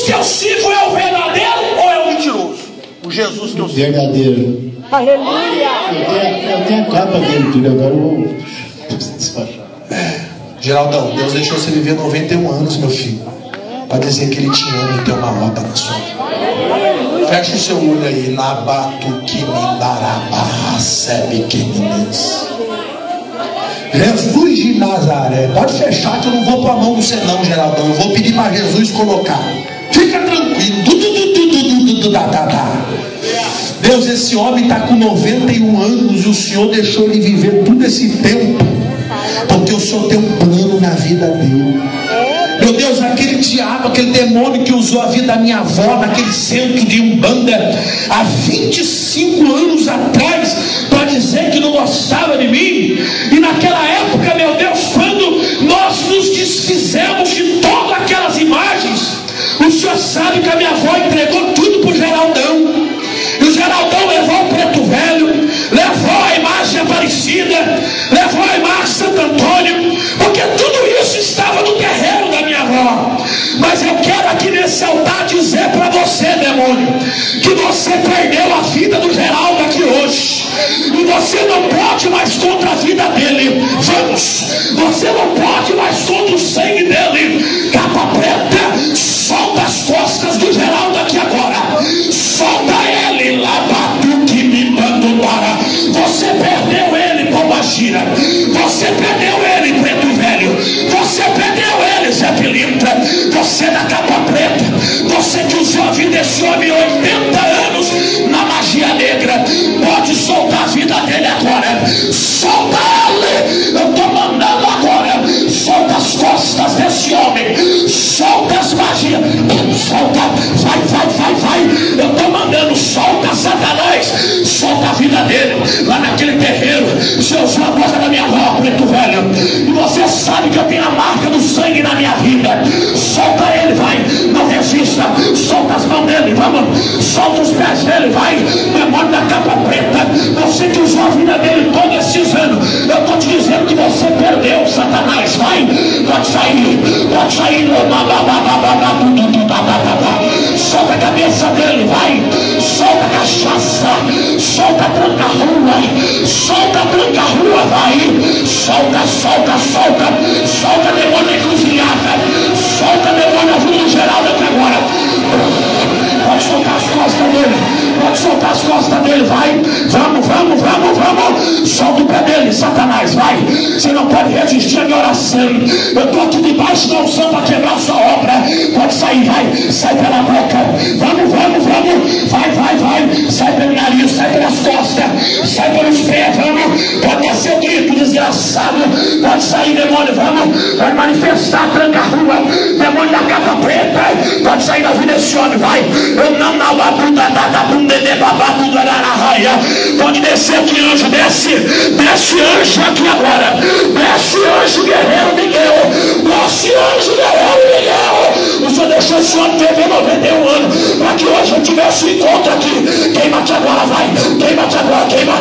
que eu sirvo é o verdadeiro ou é o mentiroso? O Jesus que eu sirvo. Verdadeiro. Aleluia. Eu tenho a capa dele, tudo. Agora eu vou despachar. Geraldão, Deus deixou você viver 91 anos, meu filho, para dizer que Ele te ama e tem uma obra na sua vida. Feche o seu olho aí. Jesus de Nazaré. Pode fechar que eu não vou pôr a mão no você não, Geraldão. Eu vou pedir para Jesus colocar. Fica tranquilo. Deus, esse homem está com 91 anos e o Senhor deixou ele viver todo esse tempo, porque o Senhor tem um plano na vida dele. Meu Deus, aquele diabo, aquele demônio que usou a vida da minha avó naquele centro de Umbanda há 25 anos atrás para dizer que não gostava de mim, e naquela época, meu Deus, quando nós nos desfizemos de todas aquelas imagens, o Senhor sabe que a minha avó entregou tudo para o Geraldão, e o Geraldão levou o preto velho, levou a imagem Aparecida, levou a imagem Santo Antônio, porque tudo isso estava no terreiro da minha avó. Mas eu quero aqui nesse altar dizer para você, demônio, que você perdeu a vida do Geraldo aqui hoje, e você não pode mais contra a vida dele. Vamos, você não pode mais contra o sangue dele. Capa preta, solta as costas do Geraldo aqui agora, solta ele lá, batuque me mando para. Você perdeu ele, Pombagira, você perdeu ele, preto velho, você perdeu ele, Zé Pilintra, você da capa preta, você que usou a vida desse homem 80 anos na magia negra, pode soltar a vida dele agora. Solta ele, eu estou mandando agora. Solta as costas desse homem, solta as magias, solta, vai, eu estou mandando. Solta Satanás, solta a vida dele lá naquele terreiro. Você usou a coisa da minha avó, preto velho, e você sabe que eu tenho a marca do sangue na minha vida. Solta ele, vai, não resista. Solta as mãos dele, vamos. Solta os pés dele, vai. Demônio da capa preta, você que usou a vida dele todos esses anos, eu estou te dizendo que você perdeu, Satanás. Vai, pode sair. Solta a cabeça dele, vai. Solta a cachaça, solta a tranca-rua, solta a tranca-rua, vai. Solta demônio encruzilhada, solta demônio a vida do Geraldo aqui agora. Pode soltar as costas dele, pode soltar as costas dele, vai. Vamos. Solta o pé dele, Satanás, vai. Você não pode resistir à minha oração. Eu estou aqui debaixo da unção para quebrar a sua obra. Pode sair, vai. Sai pela boca. Vamos. Vai. Sai pelo nariz, sai pelas costas, sai pelos pés, vamos. Pode descer o grito, desgraçado. Pode sair, demônio, vamos. Vai manifestar a tranca-rua. Demônio da capa preta, pode sair da vida desse homem, vai. Pode descer aqui, anjo, desce anjo aqui agora, desce anjo guerreiro Miguel, desce anjo guerreiro Miguel. O Senhor deixou esse homem viver 91 anos para que hoje eu tivesse um encontro aqui. Queima-te agora, vai, queima-te agora, queima.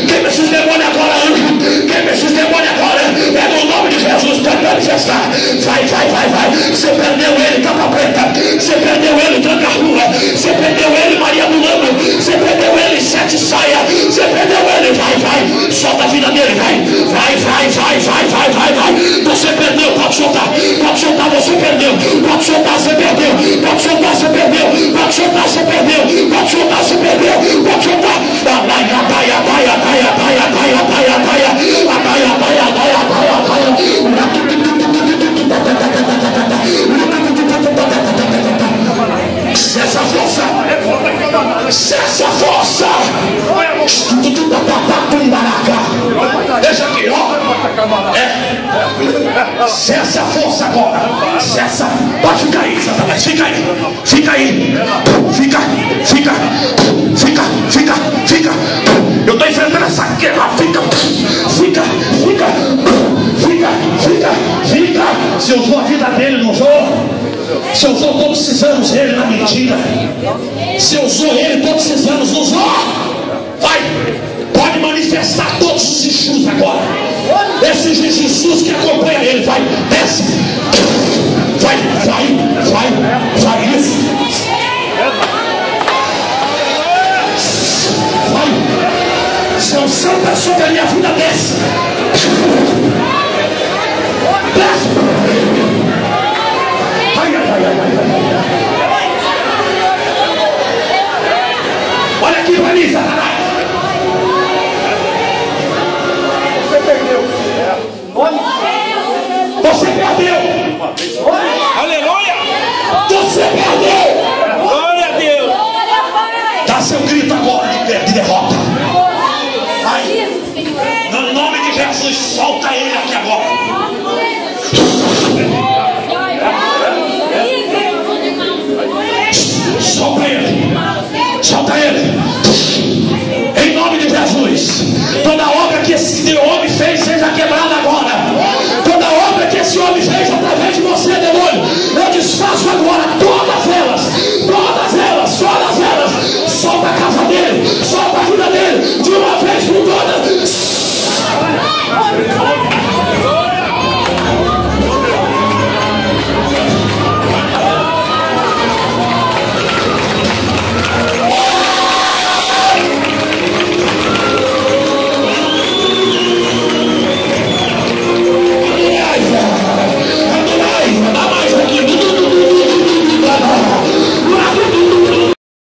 Queima esses demônios agora, anjo. Queima esses demônios agora. É no nome de Jesus, pode manifestar. Vai. Você perdeu ele, capa preta. Você perdeu ele, tranca-rua. Você perdeu ele, Maria do Lama. Você perdeu ele, sete saia. Você perdeu ele, vai. Solta a vida dele, vai. Você perdeu, pode soltar, você perdeu. Pode soltar, você perdeu. Pode soltar, você perdeu. Pode soltar, você perdeu. Pode soltar, você perdeu. Pode soltar. Cessa a força. Deixa aqui, ó. Cessa a força agora. Cessa. Pode ficar aí, Satanás. Fica aí. Eu estou enfrentando essa guerra. Fica. Você usou a vida dele, não usou? Você usou todos esses anos ele na mentira. Você usou ele todos esses anos, não usou? Vai, pode manifestar todos os Jesus agora. Esse Jesus que acompanha ele, vai, desce. Vai isso. Vai. Se eu sou a pessoa da minha vida, desce. Desce. Ai. Olha aqui pra mim, Satanás. Você perdeu. Você perdeu. Aleluia. Você perdeu. Glória a Deus. Dá seu grito agora de derrota. Vai. No nome de Jesus, solta ele aqui agora. Solta ele. Em nome de Jesus. Toda obra que esse homem fez seja quebrada agora. Toda obra que esse homem fez através de você, demônio, eu desfaço agora.